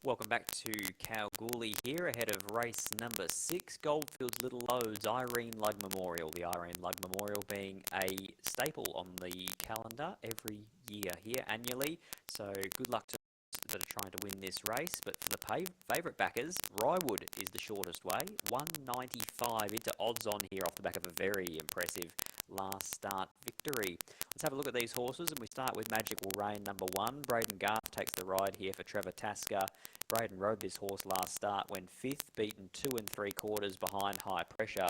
Welcome back to Kalgoorlie here ahead of race number 6, Goldfields Little Loads, Irene Lugg Memorial. The Irene Lugg Memorial being a staple on the calendar every year here annually. So good luck to those that are trying to win this race. But for the favourite backers, Rywood is the shortest way. 195 into odds on here off the back of a very impressive last start victory. Let's have a look at these horses, and we start with Magical Rain number 1. Braden Garth takes the ride here for Trevor Tasker. Braden rode this horse last start, went 5th, beaten 2 3/4 behind High Pressure.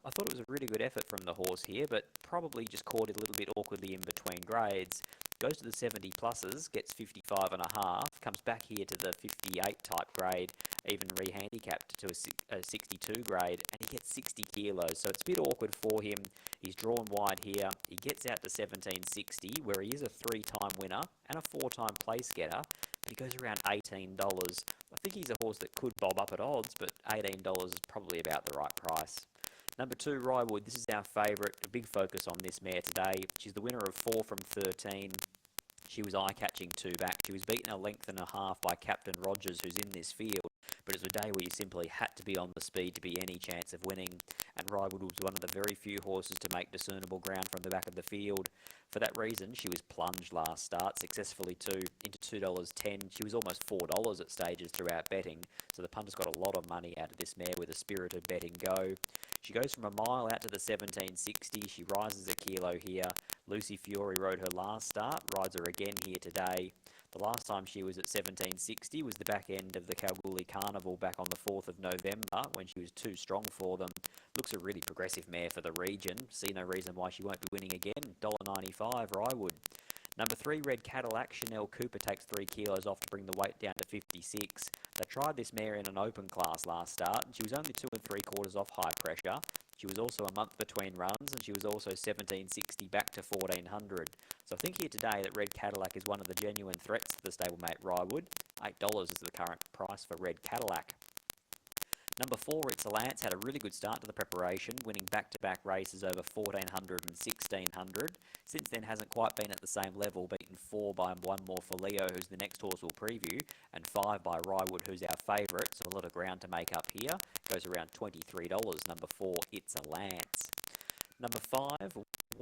I thought it was a really good effort from the horse here, but probably just caught it a little bit awkwardly in between grades. Goes to the 70 pluses, gets 55.5, comes back here to the 58 type grade, even rehandicapped to a 62 grade, and he gets 60 kilos, so it's a bit awkward for him. He's drawn wide here. He gets out to 1760, where he is a 3-time winner and a 4-time place getter, but he goes around $18. I think he's a horse that could bob up at odds, but $18 is probably about the right price. Number 2, Rywood. This is our favourite. A big focus on this mare today. She's the winner of 4 from 13. She was eye-catching 2 back. She was beaten a length and a half by Captain Rogers, who's in this field. But it was a day where you simply had to be on the speed to be any chance of winning. And Rywood was one of the very few horses to make discernible ground from the back of the field. For that reason, she was plunged last start successfully into $2.10. She was almost $4 at stages throughout betting, so the punters got a lot of money out of this mare with a spirited betting go. She goes from a mile out to the 1760. She rises a kilo here. Lucy Fiore rode her last start, rides her again here today. The last time she was at 1760 was the back end of the Kalgoorlie Carnival back on the 4th of November when she was too strong for them. Looks a really progressive mare for the region. See no reason why she won't be winning again. $1.95 Rywood. Number 3, Red Cadillac. Chanel Cooper takes 3 kilos off to bring the weight down to 56. They tried this mare in an open class last start, and she was only 2 3/4 off High Pressure. She was also a month between runs, and she was also 1760 back to 1400. So I think here today that Red Cadillac is one of the genuine threats to the stablemate Rywood. $8 is the current price for Red Cadillac. Number 4, It's a Lance, had a really good start to the preparation, winning back-to-back races over 1400 and 1600. Since then hasn't quite been at the same level, beaten 4 by One More for Leo, who's the next horse we'll preview, and 5 by Rywood, who's our favourite, so a lot of ground to make up here. Goes around $23. Number 4, It's a Lance. Number 5,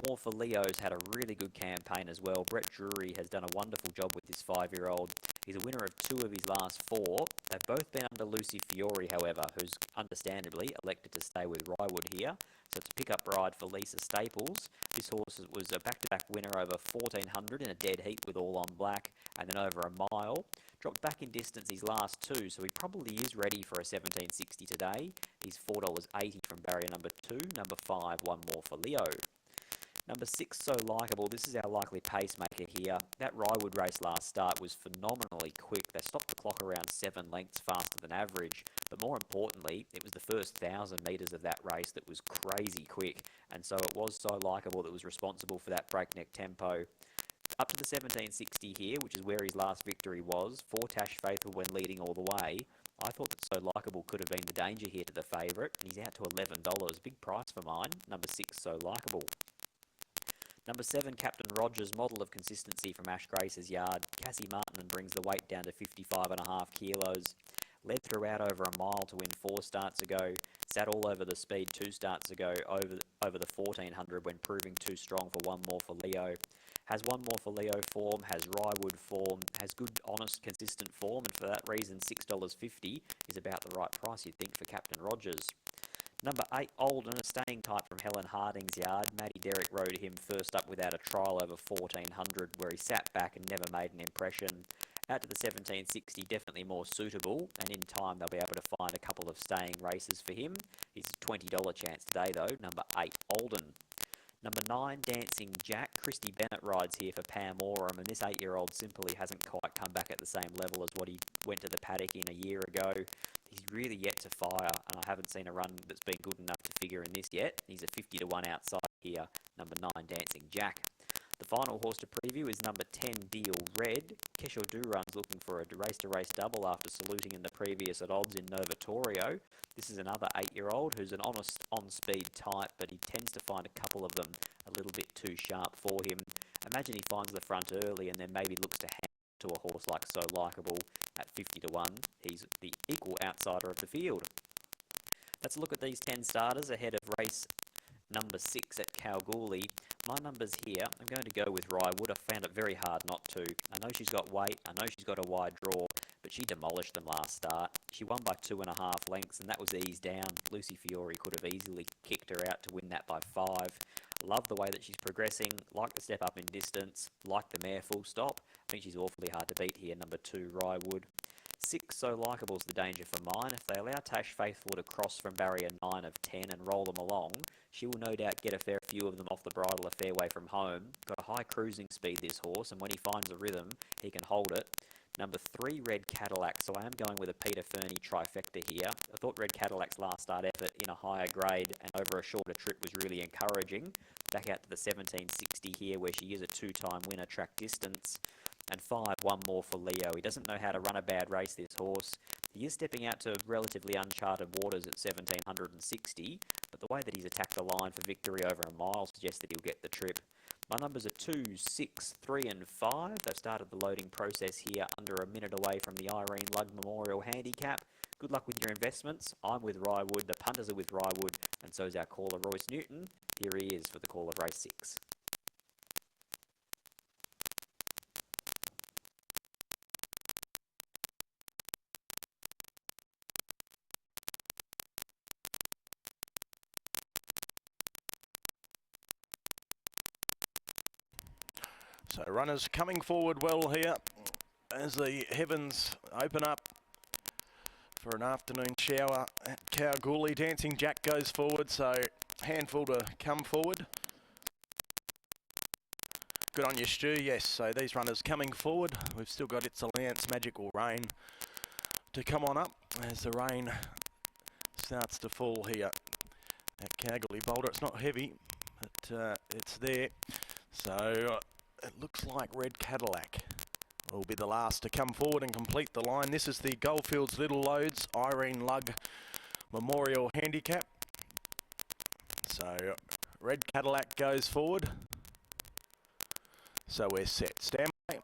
War for Leo's had a really good campaign as well. Brett Drury has done a wonderful job with this 5-year-old. He's a winner of 2 of his last 4. They've both been under Lucy Fiore, however, who's understandably elected to stay with Rywood here. So it's a pick-up ride for Lisa Staples. This horse was a back-to-back winner over 1400 in a dead heat with All on Black, and then over a mile. Dropped back in distance his last 2, so he probably is ready for a 1760 today. He's $4.80 from barrier number 2. Number 5, One More for Leo. Number 6, So Likable. This is our likely pacemaker here. That Rywood race last start was phenomenally quick. They stopped the clock around 7 lengths faster than average. But more importantly, it was the first 1,000 metres of that race that was crazy quick. And so it was So Likable that was responsible for that breakneck tempo. Up to the 1760 here, which is where his last victory was, for Natasha Faithfull when leading all the way. I thought that So Likable could have been the danger here to the favourite, and he's out to $11. Big price for mine. Number 6, So Likable. Number 7, Captain Rogers, model of consistency from Ash Grace's yard. Cassie Martin brings the weight down to 55.5 kilos. Led throughout over a mile to win 4 starts ago. Sat all over the speed 2 starts ago over the 1400 when proving too strong for One More for Leo. Has One More for Leo form, has Rywood form, has good, honest, consistent form, and for that reason $6.50 is about the right price, you'd think, for Captain Rogers. Number 8, Olden, a staying type from Helen Harding's yard. Matty Derrick rode him first up without a trial over 1400, where he sat back and never made an impression. Out to the 1760, definitely more suitable, and in time they'll be able to find a couple of staying races for him. He's a $20 chance today though. Number 8, Olden. Number 9, Dancing Jack. Christy Bennett rides here for Pam Oram, and this 8-year-old simply hasn't quite come back at the same level as what he went to the paddock in a year ago. He's really yet to fire, and I haven't seen a run that's been good enough to figure in this yet. He's a 50-1 outside here. Number 9, Dancing Jack. The final horse to preview is number 10, Deal Red. Keshaw Durun's looking for a race-to-race double after saluting in the previous at odds in Novatorio. This is another 8-year-old who's an honest on-speed type, but he tends to find a couple of them a little bit too sharp for him. Imagine he finds the front early and then maybe looks to hand to a horse like So Likable. at 50 to 1. He's the equal outsider of the field. Let's look at these 10 starters ahead of race number 6 at Kalgoorlie. My numbers here, I'm going to go with Ryewood. I found it very hard not to. I know she's got weight, I know she's got a wide draw, but she demolished them last start. She won by 2.5 lengths, and that was eased down. Lucy Fiore could have easily kicked her out to win that by 5. Love the way that she's progressing, like the step up in distance, like the mare full stop. I think she's awfully hard to beat here, number 2, Ryewood. 6, So Likable's the danger for mine. If they allow Natasha Faithfull to cross from barrier 9 of 10 and roll them along, she will no doubt get a fair few of them off the bridle a fair way from home. Got a high cruising speed, this horse, and when he finds a rhythm, he can hold it. Number 3, Red Cadillac. So I am going with a Peter Fernie trifecta here. I thought Red Cadillac's last start effort in a higher grade and over a shorter trip was really encouraging. Back out to the 1760 here, where she is a 2-time winner track distance. And 5, one more for Leo. He doesn't know how to run a bad race, this horse. He is stepping out to relatively uncharted waters at 1760, but the way that he's attacked the line for victory over a mile suggests that he'll get the trip. My numbers are 2, 6, 3 and 5. They've started the loading process here under a minute away from the Irene Lugg Memorial Handicap. Good luck with your investments. I'm with Ryewood, the punters are with Ryewood, and so is our caller Royce Newton. Here he is for the call of race 6. So runners coming forward well here as the heavens open up for an afternoon shower at Kalgoorlie. Dancing Jack goes forward, so handful to come forward. Good on you, Stu. Yes, so these runners coming forward. We've still got It's a Lance, Magical Rain to come on up as the rain starts to fall here at Kalgoorlie Boulder. It's not heavy, but it's there. So it looks like Red Cadillac will be the last to come forward and complete the line. This is the Goldfields Little Loads Irene Lugg Memorial Handicap. So Red Cadillac goes forward. So we're set. Stand by.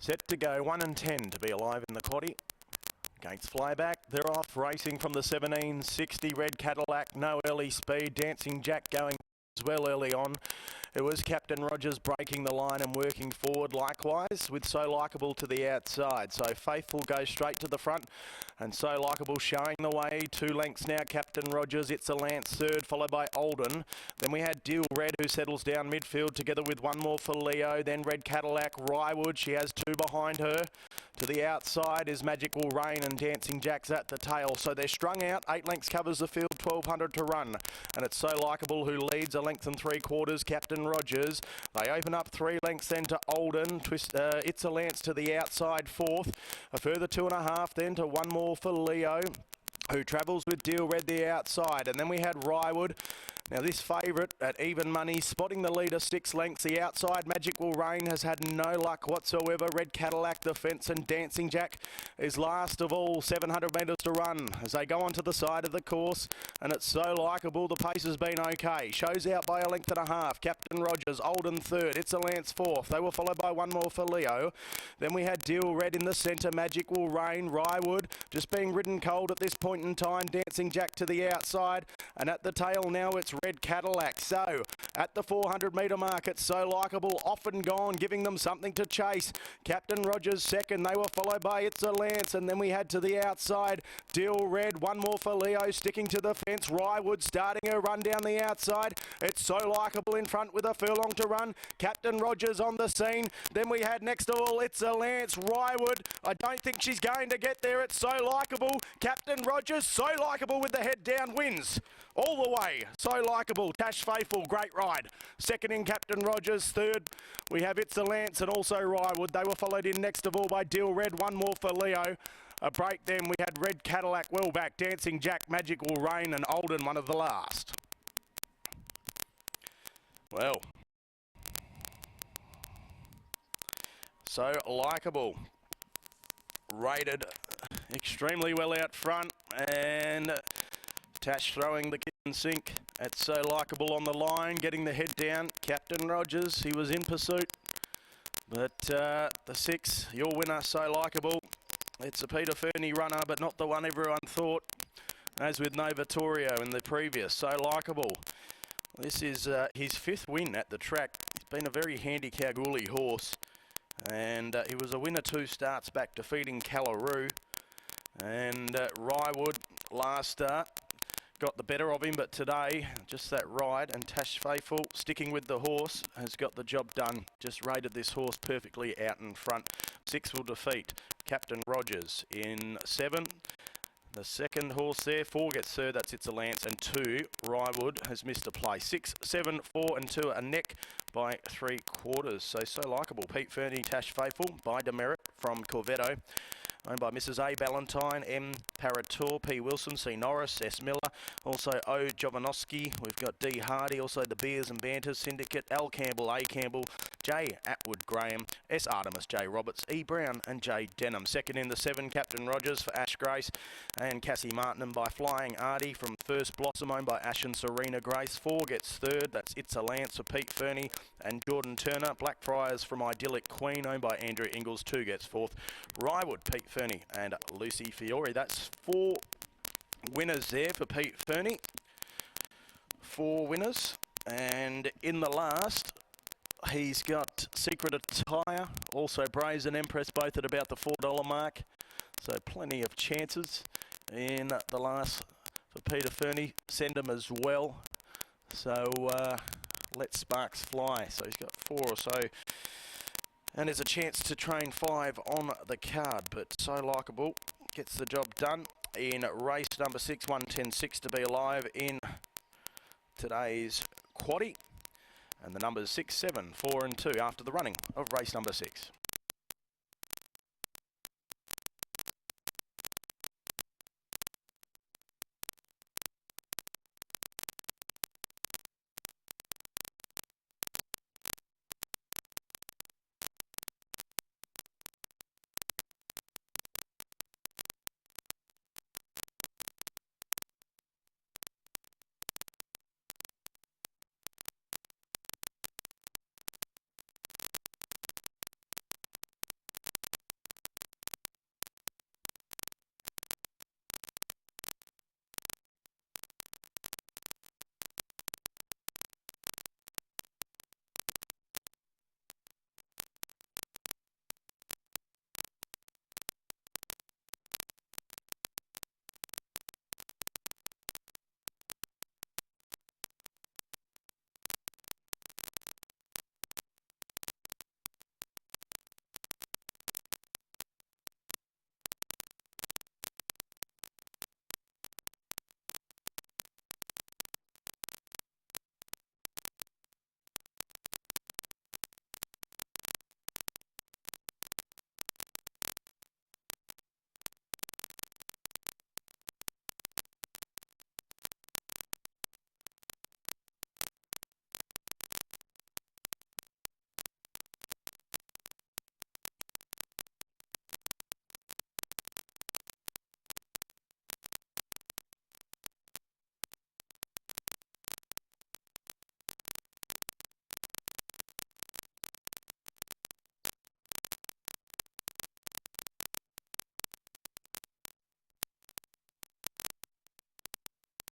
Set to go. 1 and 10 to be alive in the quaddie. Gates fly back. They're off racing from the 1760. Red Cadillac, no early speed. Dancing Jack going as well early on. It was Captain Rogers breaking the line and working forward likewise with So Likable to the outside. So Faithful goes straight to the front and So Likable showing the way. 2 lengths now, Captain Rogers. It's a Lance third, followed by Olden. Then we had Deal Red, who settles down midfield together with one more for Leo. Then Red Cadillac, Ryewood. She has 2 behind her. To the outside is Magical Rain and Dancing Jack's at the tail. So they're strung out. 8 lengths covers the field, 1200 to run. And it's So Likable who leads 1 length and 3/4. Captain Rogers. They open up 3 lengths then to Olden. It's a Lance to the outside 4th. A further 2.5 then to one more for Leo, who travels with Deal Red the outside. And then we had Ryewood. Now this favourite at even money, spotting the leader 6 lengths. The outside Magical Rain has had no luck whatsoever. Red Cadillac, the fence, and Dancing Jack is last of all. 700 metres to run as they go onto the side of the course. And it's So Likable. The pace has been okay. Shows out by 1.5 lengths. Captain Rogers, Olden third. It's a Lance 4th. They were followed by one more for Leo. Then we had Deal Red in the centre. Magical Rain, Ryewood just being ridden cold at this point in time. Dancing Jack to the outside. And at the tail now it's Red Cadillac. So at the 400 metre mark, it's So Likable off and gone, giving them something to chase. Captain Rogers second. They were followed by It's a Lance, and then we had to the outside Deal Red. One more for Leo, sticking to the fence. Ryewood starting her run down the outside. It's So Likable in front with a furlong to run. Captain Rogers on the scene. Then we had next to all It's a Lance. Ryewood, I don't think she's going to get there. It's So Likable. Captain Rogers, So Likable with the head down wins all the way. So Likable, Tash Faithfull, great ride. Second in Captain Rogers. Third we have It's a Lance and also Ryewood. They were followed in next of all by Deal Red. One more for Leo. A break then we had Red Cadillac well back. Dancing Jack, Magical Rain, and Olden one of the last. Well, So Likable rated extremely well out front, and Tash throwing the kitchen sink at So Likable on the line, getting the head down. Captain Rogers, he was in pursuit, But the 6, your winner, So Likable. It's a Peter Fernie runner, but not the one everyone thought. As with Novatorio in the previous, So Likable. This is his 5th win at the track. He's been a very handy Kalgoorlie horse. And he was a winner 2 starts back, defeating Callaroo. And Ryewood last start got the better of him, but today, just that ride, and Natasha Faithfull, sticking with the horse, has got the job done. Just rated this horse perfectly out in front. 6 will defeat Captain Rogers in 7. The second horse there, 4 gets third, that's It's a Lance, and 2, Ryewood, has missed a play. 6, 7, 4 and 2 a neck by 3/4. So Likable, Pete Fernie, Tash Faithfull, by Demerit from Corvetto. Owned by Mrs. A. Ballantyne, M. Parator, P. Wilson, C. Norris, S. Miller, also O. Jovanovski. We've got D. Hardy, also the Beers and Banters Syndicate, L. Campbell, A. Campbell, J. Atwood Graham, S. Artemis, J. Roberts, E. Brown and J. Denham. Second in the 7, Captain Rogers for Ash Grace and Cassie Martin by Flying Artie from First Blossom, owned by Ash and Serena Grace. 4 gets third, that's It's a Lance for Pete Fernie and Jordan Turner. Blackfriars from Idyllic Queen, owned by Andrew Ingalls. 2 gets 4th. Ryewood, Pete Fernie and Lucy Fiore. That's 4 winners there for Pete Fernie. 4 winners. And in the last, he's got Secret Attire, also Brazen Empress, both at about the $4 mark. So plenty of chances in the last for Peter Fernie. Send him as well. So let sparks fly. So he's got 4 or so. And there's a chance to train 5 on the card, but So Likable gets the job done in race number 6, 1:10.6 to be alive in today's quaddie. And the numbers 6, 7, 4 and 2 after the running of race number 6.